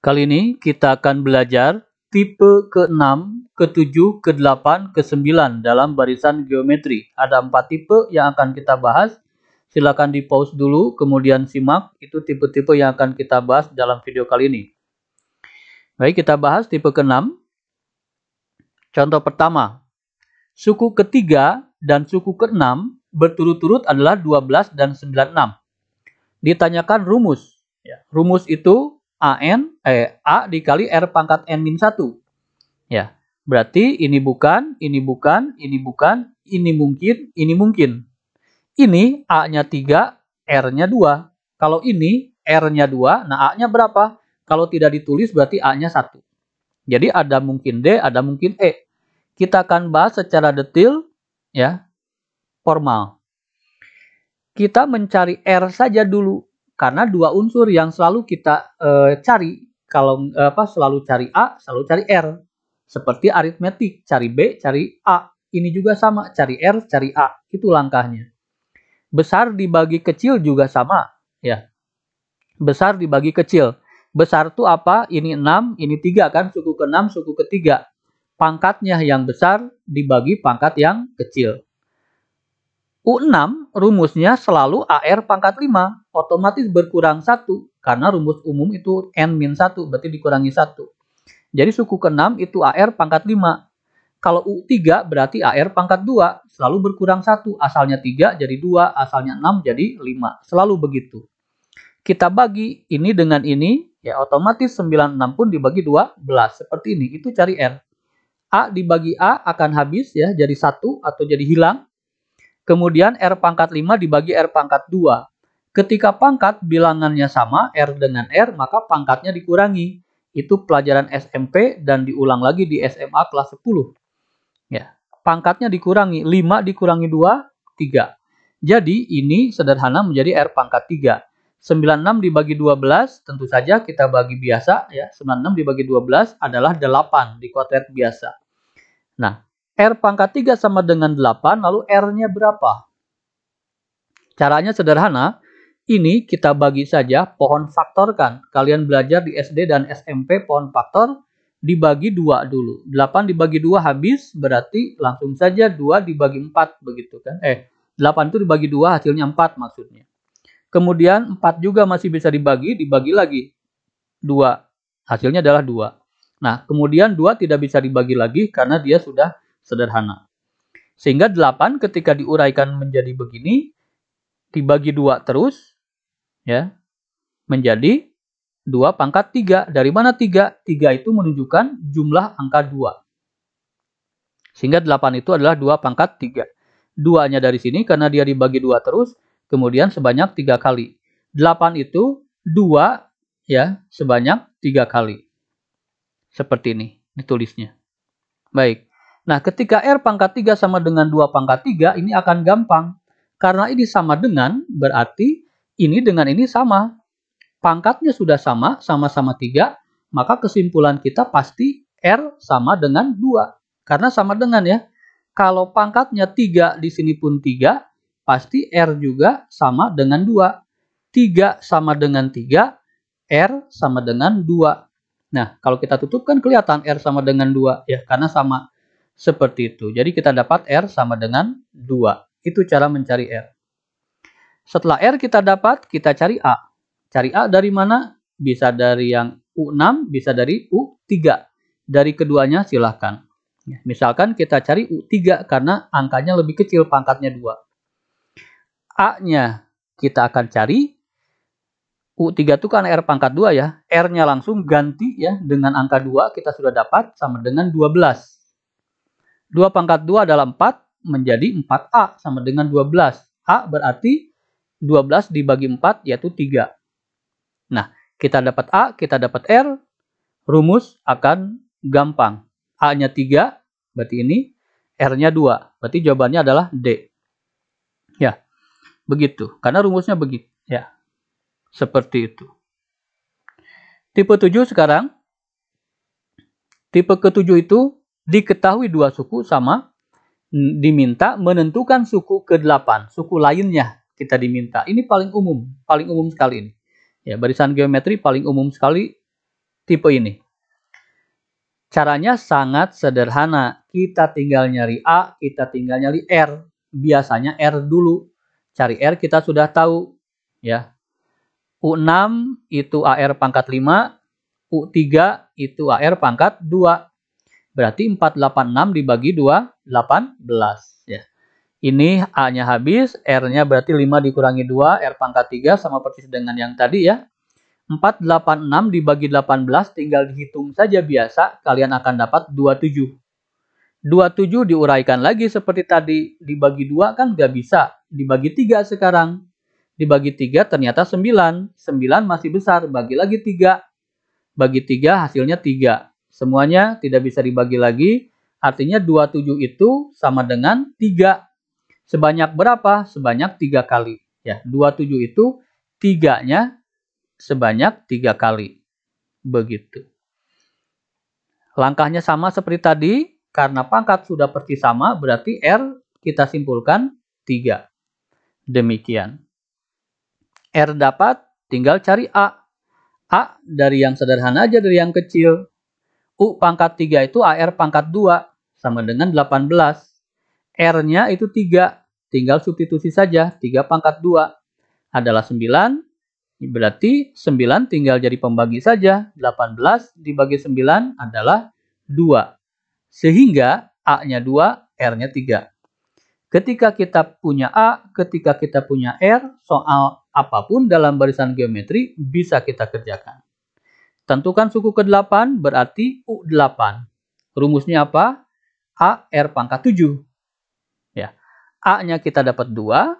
Kali ini kita akan belajar tipe ke-6, ke-7, ke-8, ke-9 dalam barisan geometri. Ada 4 tipe yang akan kita bahas. Silakan di pause dulu, kemudian simak. Itu tipe-tipe yang akan kita bahas dalam video kali ini. Baik, kita bahas tipe ke-6. Contoh pertama, suku ketiga dan suku ke-6 berturut-turut adalah 12 dan 96. Ditanyakan rumus. Rumus itu A dikali R pangkat N-1. Ya, berarti ini bukan, ini bukan, ini bukan, ini mungkin, ini mungkin. Ini A-nya 3, R-nya 2. Kalau ini R-nya 2, nah A-nya berapa? Kalau tidak ditulis berarti A-nya 1. Jadi ada mungkin D, ada mungkin E. Kita akan bahas secara detail, ya, formal. Kita mencari R saja dulu. Karena dua unsur yang selalu kita cari, kalau selalu cari A, selalu cari R. Seperti aritmetik, cari B, cari A. Ini juga sama, cari R, cari A. Itu langkahnya. Besar dibagi kecil juga sama, ya. Besar dibagi kecil. Besar itu apa? Ini 6, ini 3 kan, suku ke-6, suku ke-3. Pangkatnya yang besar dibagi pangkat yang kecil. U6 rumusnya selalu AR pangkat 5, otomatis berkurang 1, karena rumus umum itu N-1, berarti dikurangi 1. Jadi suku ke-6 itu AR pangkat 5. Kalau U3 berarti AR pangkat 2, selalu berkurang 1, asalnya 3 jadi 2, asalnya 6 jadi 5, selalu begitu. Kita bagi ini dengan ini, ya otomatis 96 pun dibagi 12, seperti ini, itu cari R. A dibagi A akan habis ya, jadi 1 atau jadi hilang. Kemudian R pangkat 5 dibagi R pangkat 2. Ketika pangkat bilangannya sama, R dengan R, maka pangkatnya dikurangi. Itu pelajaran SMP dan diulang lagi di SMA kelas 10. Ya, pangkatnya dikurangi. 5 dikurangi 2, 3. Jadi ini sederhana menjadi R pangkat 3. 96 dibagi 12, tentu saja kita bagi biasa. Ya, 96 dibagi 12 adalah 8 di kotret biasa. Nah, R pangkat 3 sama dengan 8, lalu R-nya berapa? Caranya sederhana, ini kita bagi saja pohon faktorkan. Kalian belajar di SD dan SMP pohon faktor, dibagi 2 dulu. 8 dibagi 2 habis, berarti langsung saja 2 dibagi 4, begitu kan? 8 itu dibagi 2, hasilnya 4 maksudnya. Kemudian 4 juga masih bisa dibagi lagi 2. Hasilnya adalah 2. Nah, kemudian 2 tidak bisa dibagi lagi karena dia sudah sederhana. Sehingga 8 ketika diuraikan menjadi begini, dibagi 2 terus, ya, menjadi 2 pangkat 3. Dari mana 3? 3 itu menunjukkan jumlah angka 2. Sehingga 8 itu adalah 2 pangkat 3. 2-nya dari sini karena dia dibagi 2 terus, kemudian sebanyak 3 kali. 8 itu 2, ya, sebanyak 3 kali. Seperti ini ditulisnya. Baik. Nah, ketika R pangkat 3 sama dengan 2 pangkat 3, ini akan gampang. Karena ini sama dengan, berarti ini dengan ini sama. Pangkatnya sudah sama, sama-sama 3, maka kesimpulan kita pasti R sama dengan 2. Karena sama dengan ya. Kalau pangkatnya 3 di sini pun 3, pasti R juga sama dengan 2. 3 sama dengan 3, R sama dengan 2. Nah, kalau kita tutup kan kelihatan R sama dengan 2, ya, karena sama. Seperti itu. Jadi kita dapat R sama dengan 2. Itu cara mencari R. Setelah R kita dapat, kita cari A. Cari A dari mana? Bisa dari yang U6, bisa dari U3. Dari keduanya silahkan. Misalkan kita cari U3 karena angkanya lebih kecil, pangkatnya 2. A-nya kita akan cari. U3 itu kan R pangkat 2 ya. R-nya langsung ganti ya dengan angka 2, kita sudah dapat sama dengan 12. 2 pangkat 2 adalah 4, menjadi 4A sama dengan 12. A berarti 12 dibagi 4 yaitu 3. Nah, kita dapat A, kita dapat R, rumus akan gampang. A-nya 3, berarti ini, R-nya 2. Berarti jawabannya adalah D. Ya, begitu. Karena rumusnya begitu. Ya, seperti itu. Tipe 7 sekarang. Tipe ke-7 itu diketahui 2 suku sama, diminta menentukan suku ke-8, suku lainnya kita diminta. Ini paling umum sekali ini. Ya, barisan geometri paling umum sekali tipe ini. Caranya sangat sederhana. Kita tinggal nyari A, kita tinggal nyari R. Biasanya R dulu. Cari R kita sudah tahu. Ya. U6 itu AR pangkat 5. U3 itu AR pangkat 2. Berarti 486 dibagi 2, 18. Ya. Ini A-nya habis, R-nya berarti 5 dikurangi 2, R pangkat 3 sama persis dengan yang tadi ya. 486 dibagi 18 tinggal dihitung saja biasa, kalian akan dapat 27. 27 diuraikan lagi seperti tadi, dibagi 2 kan nggak bisa, dibagi 3 sekarang. Dibagi 3 ternyata 9, 9 masih besar, bagi lagi 3. Bagi 3 hasilnya 3. Semuanya tidak bisa dibagi lagi, artinya 27 itu sama dengan 3. Sebanyak berapa? Sebanyak 3 kali. Ya, 27 itu 3-nya sebanyak 3 kali. Begitu. Langkahnya sama seperti tadi, karena pangkat sudah persis sama, berarti R kita simpulkan 3. Demikian. R dapat, tinggal cari A. A dari yang sederhana aja, dari yang kecil. U pangkat 3 itu AR pangkat 2, sama dengan 18. R-nya itu 3, tinggal substitusi saja, 3 pangkat 2 adalah 9, berarti 9 tinggal jadi pembagi saja, 18 dibagi 9 adalah 2. Sehingga A-nya 2, R-nya 3. Ketika kita punya A, ketika kita punya R, soal apapun dalam barisan geometri bisa kita kerjakan. Tentukan suku ke-8 berarti U8. Rumusnya apa? A R pangkat 7. Ya. A-nya kita dapat 2,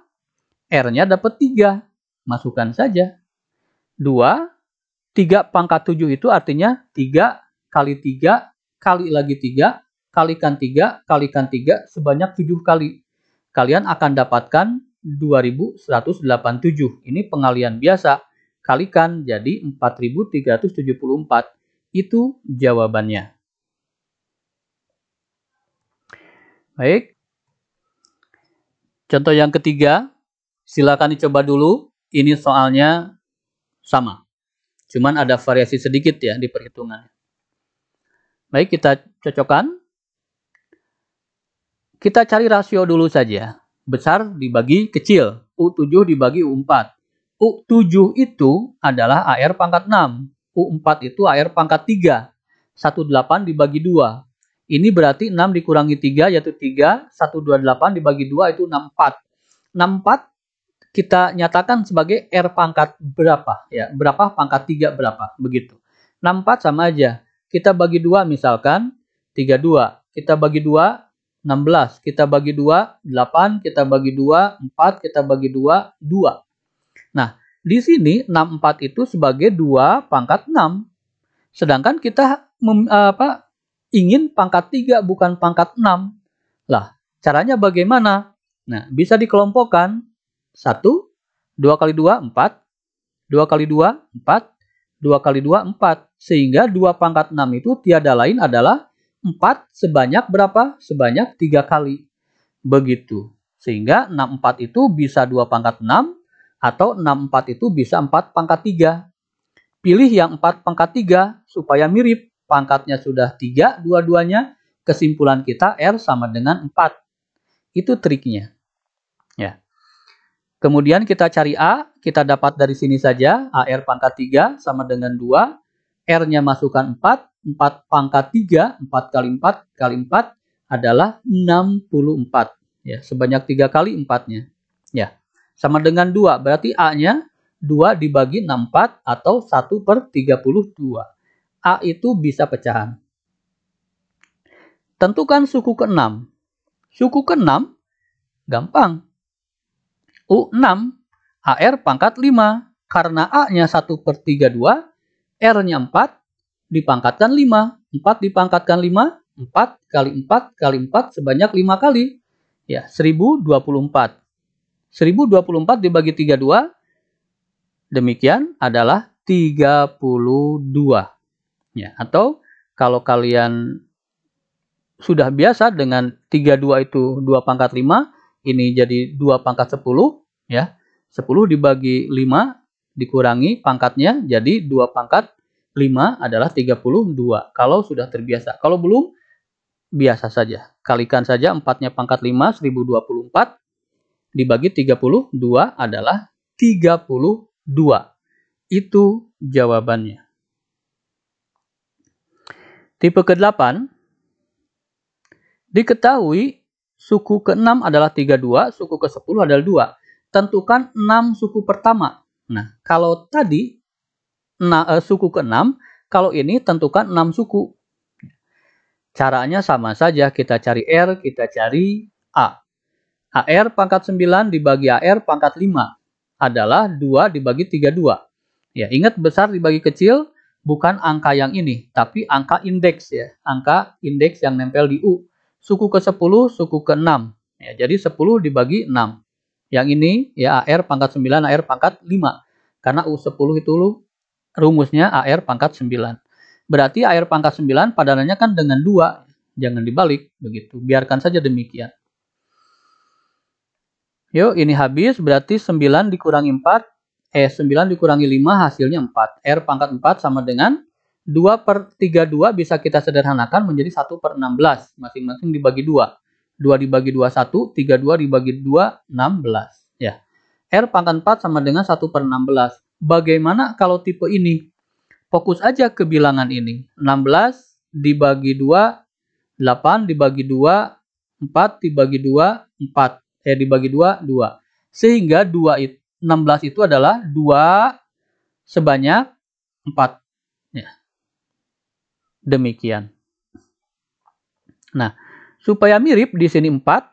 R-nya dapat 3. Masukkan saja. 2, 3 pangkat 7 itu artinya 3 kali 3, kali lagi 3, kalikan 3, kalikan 3, sebanyak 7 kali. Kalian akan dapatkan 2187. Ini pengalian biasa. Kalikan jadi 4374. Itu jawabannya. Baik. Contoh yang ketiga, silakan dicoba dulu. Ini soalnya sama. Cuman ada variasi sedikit ya di perhitungan. Baik, kita cocokkan. Kita cari rasio dulu saja. Besar dibagi kecil. U7 dibagi U4. U7 itu adalah AR pangkat 6. U4 itu AR pangkat 3. 18 dibagi 2. Ini berarti 6 dikurangi 3 yaitu 3. 128 dibagi 2 itu 64. 64 kita nyatakan sebagai R pangkat berapa? Ya, berapa pangkat 3 berapa? Begitu. 64 sama aja. Kita bagi 2 misalkan 32. Kita bagi 2 16. Kita bagi 2 8. Kita bagi 2 4. Kita bagi 2 2. Nah, di sini 64 itu sebagai 2 pangkat 6. Sedangkan kita ingin pangkat 3 bukan pangkat 6. Lah, caranya bagaimana? Nah, bisa dikelompokkan. 1, 2 kali 2, 4. 2 kali 2, 4. 2 kali 2, 4. Sehingga 2 pangkat 6 itu tiada lain adalah 4 sebanyak berapa? Sebanyak 3 kali. Begitu. Sehingga 64 itu bisa 2 pangkat 6 atau 64 itu bisa 4 pangkat 3. Pilih yang 4 pangkat 3 supaya mirip. Pangkatnya sudah 3 dua-duanya. Kesimpulan kita R sama dengan 4. Itu triknya. Ya. Kemudian kita cari A. Kita dapat dari sini saja. AR pangkat 3 sama dengan 2. R-nya masukkan 4. 4 pangkat 3. 4 kali 4 kali 4 adalah 64. Ya, sebanyak 3 kali 4-nya. Ya. Sama dengan 2. Berarti A-nya 2 dibagi 64 atau 1/32. A itu bisa pecahan. Tentukan suku ke-6. Suku ke-6 gampang. U6 AR pangkat 5. Karena A-nya 1/32, R-nya 4, dipangkatkan 5. 4 dipangkatkan 5, 4 kali 4 kali 4 sebanyak 5 kali. Ya, 1024. 1024 dibagi 32, demikian adalah 32. Ya, atau kalau kalian sudah biasa dengan 32 itu 2 pangkat 5, ini jadi 2 pangkat 10, ya. 10 dibagi 5 dikurangi pangkatnya jadi 2 pangkat 5 adalah 32. Kalau sudah terbiasa. Kalau belum, biasa saja. Kalikan saja 4-nya pangkat 5, 1024. Dibagi 32 adalah 32. Itu jawabannya. Tipe ke-8. Diketahui suku ke-6 adalah 32, suku ke-10 adalah 2. Tentukan 6 suku pertama. Nah, kalau tadi suku ke-6, kalau ini tentukan 6 suku. Caranya sama saja, kita cari R, kita cari A. AR pangkat 9 dibagi AR pangkat 5 adalah 2 dibagi 32. Ya, ingat besar dibagi kecil bukan angka yang ini, tapi angka indeks ya. Angka indeks yang nempel di U. Suku ke-10, suku ke-6. Ya, jadi 10 dibagi 6. Yang ini ya AR pangkat 9, AR pangkat 5. Karena U10 itu rumusnya AR pangkat 9. Berarti AR pangkat 9 padanannya kan dengan 2. Jangan dibalik begitu. Biarkan saja demikian. Yuk, ini habis. Berarti 9 dikurangi 4. 9 dikurangi 5 hasilnya 4. R pangkat 4 sama dengan 2/32 bisa kita sederhanakan menjadi 1/16. Masing-masing dibagi 2. 2 dibagi 2, 1. 32 dibagi 2, 16. Ya. R pangkat 4 sama dengan 1/16. Bagaimana kalau tipe ini? Fokus aja ke bilangan ini. 16 dibagi 2, 8 dibagi 2, 4 dibagi 2, 4. Dibagi 2, 2. Sehingga 16 itu adalah 2 sebanyak 4. Ya. Demikian. Nah, supaya mirip di sini 4,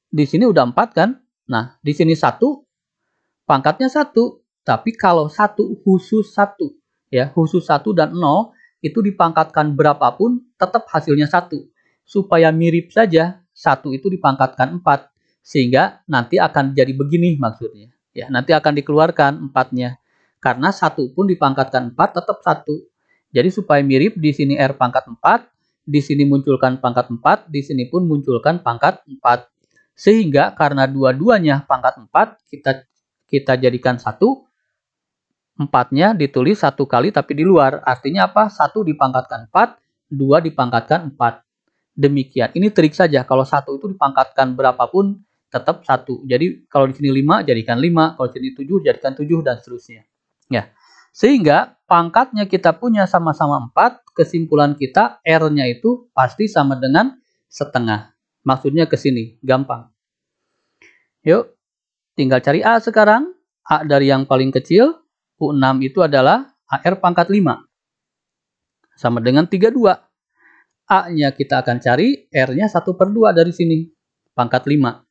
di sini udah 4 kan? Nah, di sini 1, pangkatnya 1. Tapi kalau 1 khusus 1, ya, khusus 1 dan 0, itu dipangkatkan berapapun, tetap hasilnya 1. Supaya mirip saja, 1 itu dipangkatkan 4. Sehingga nanti akan jadi begini maksudnya. Ya, nanti akan dikeluarkan 4-nya. Karena 1 pun dipangkatkan 4, tetap 1. Jadi supaya mirip, di sini R pangkat 4, di sini munculkan pangkat 4, di sini pun munculkan pangkat 4. Sehingga karena dua-duanya pangkat 4, kita jadikan 1, 4-nya ditulis 1 kali tapi di luar. Artinya apa? 1 dipangkatkan 4, 2 dipangkatkan 4. Demikian. Ini trik saja. Kalau 1 itu dipangkatkan berapapun, tetap 1. Jadi kalau di sini 5, jadikan 5. Kalau di sini 7, jadikan 7, dan seterusnya. Ya. Sehingga pangkatnya kita punya sama-sama 4, kesimpulan kita R-nya itu pasti sama dengan setengah. Maksudnya ke sini, gampang. Yuk, tinggal cari A sekarang. A dari yang paling kecil, U6 itu adalah AR pangkat 5. Sama dengan 32. A-nya kita akan cari, R-nya 1/2 dari sini. Pangkat 5.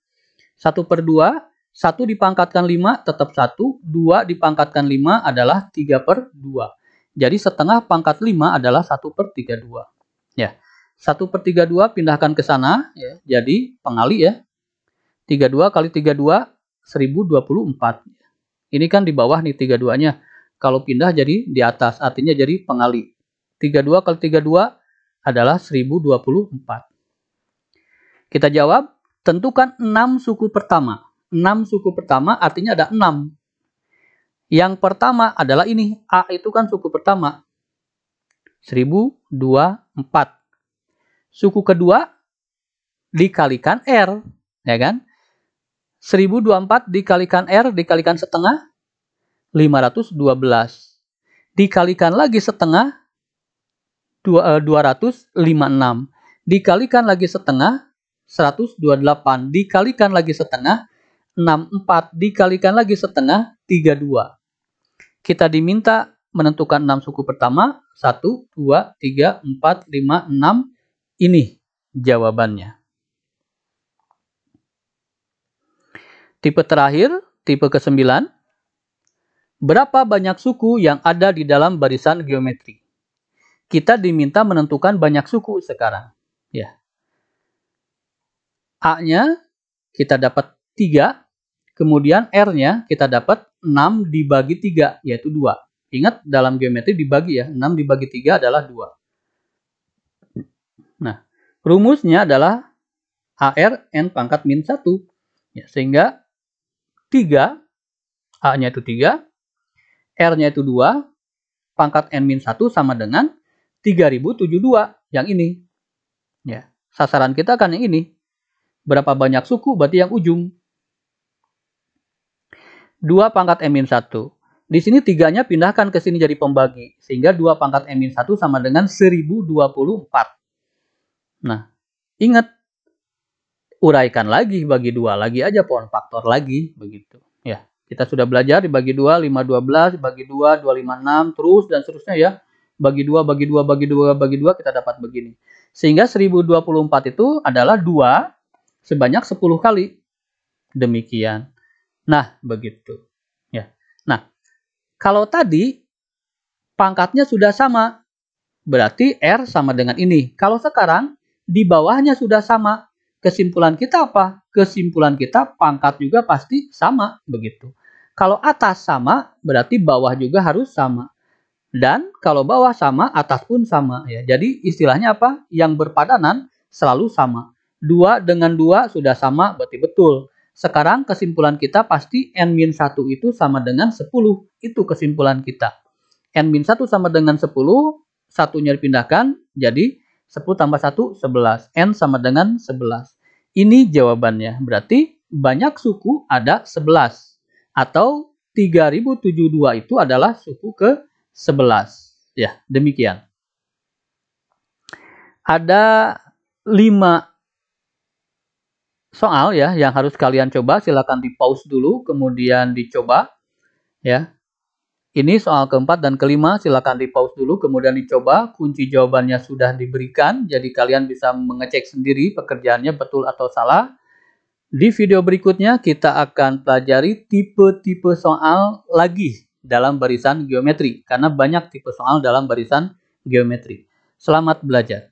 1/2, 1 dipangkatkan 5 tetap 1, 2 dipangkatkan 5 adalah 3/2. Jadi setengah pangkat 5 adalah 1/32. Ya. 1/32 pindahkan ke sana, ya. Jadi pengali ya. 32 kali 32, 1024. Ini kan di bawah nih 32-nya. Kalau pindah jadi di atas, artinya jadi pengali. 32 kali 32 adalah 1024. Kita jawab, tentukan 6 suku pertama. 6 suku pertama artinya ada 6. Yang pertama adalah ini. A itu kan suku pertama. 1024. Suku kedua dikalikan R. Ya kan? 1024 dikalikan R dikalikan setengah. 512. Dikalikan lagi setengah. 256. Dikalikan lagi setengah. 128. Dikalikan lagi setengah. 64 dikalikan lagi setengah, 32. Kita diminta menentukan 6 suku pertama, 1, 2, 3, 4, 5, 6. Ini jawabannya. Tipe terakhir, tipe ke-9. Berapa banyak suku yang ada di dalam barisan geometri? Kita diminta menentukan banyak suku sekarang. Ya. A-nya kita dapat 3. Kemudian R-nya kita dapat 6 dibagi 3, yaitu 2. Ingat, dalam geometri dibagi ya. 6 dibagi 3 adalah 2. Nah, rumusnya adalah AR N pangkat min 1. Ya, sehingga 3, A-nya itu 3, R-nya itu 2, pangkat N-1 sama dengan 3072 yang ini. Ya, sasaran kita kan yang ini. Berapa banyak suku berarti yang ujung. 2 pangkat N-1. Di sini 3-nya pindahkan ke sini jadi pembagi. Sehingga 2 pangkat N-1 sama dengan 1024. Nah, ingat. Uraikan lagi, bagi 2. Lagi aja pohon faktor lagi. Begitu. Ya, kita sudah belajar dibagi 2, 5, 12. Bagi 2, 2, 5, 6. Terus dan seterusnya ya. Bagi 2, bagi 2, bagi 2, bagi 2. Kita dapat begini. Sehingga 1024 itu adalah 2 sebanyak 10 kali. Demikian. Nah, begitu. Ya. Nah, kalau tadi pangkatnya sudah sama, berarti R sama dengan ini. Kalau sekarang di bawahnya sudah sama, kesimpulan kita apa? Kesimpulan kita pangkat juga pasti sama, begitu. Kalau atas sama, berarti bawah juga harus sama. Dan kalau bawah sama, atas pun sama. Ya. Jadi istilahnya apa? Yang berpadanan selalu sama. 2 dengan 2 sudah sama, berarti betul. Sekarang kesimpulan kita pasti N-1 itu sama dengan 10. Itu kesimpulan kita. N-1 sama dengan 10, satunya dipindahkan, jadi 10 tambah 1, 11. N sama dengan 11. Ini jawabannya. Berarti banyak suku ada 11. Atau 3072 itu adalah suku ke-11. Ya, demikian. Ada 5 soal ya yang harus kalian coba. Silakan di-pause dulu, kemudian dicoba. Ya. Ini soal keempat dan kelima, silakan di-pause dulu, kemudian dicoba. Kunci jawabannya sudah diberikan, jadi kalian bisa mengecek sendiri pekerjaannya betul atau salah. Di video berikutnya, kita akan pelajari tipe-tipe soal lagi dalam barisan geometri, karena banyak tipe soal dalam barisan geometri. Selamat belajar.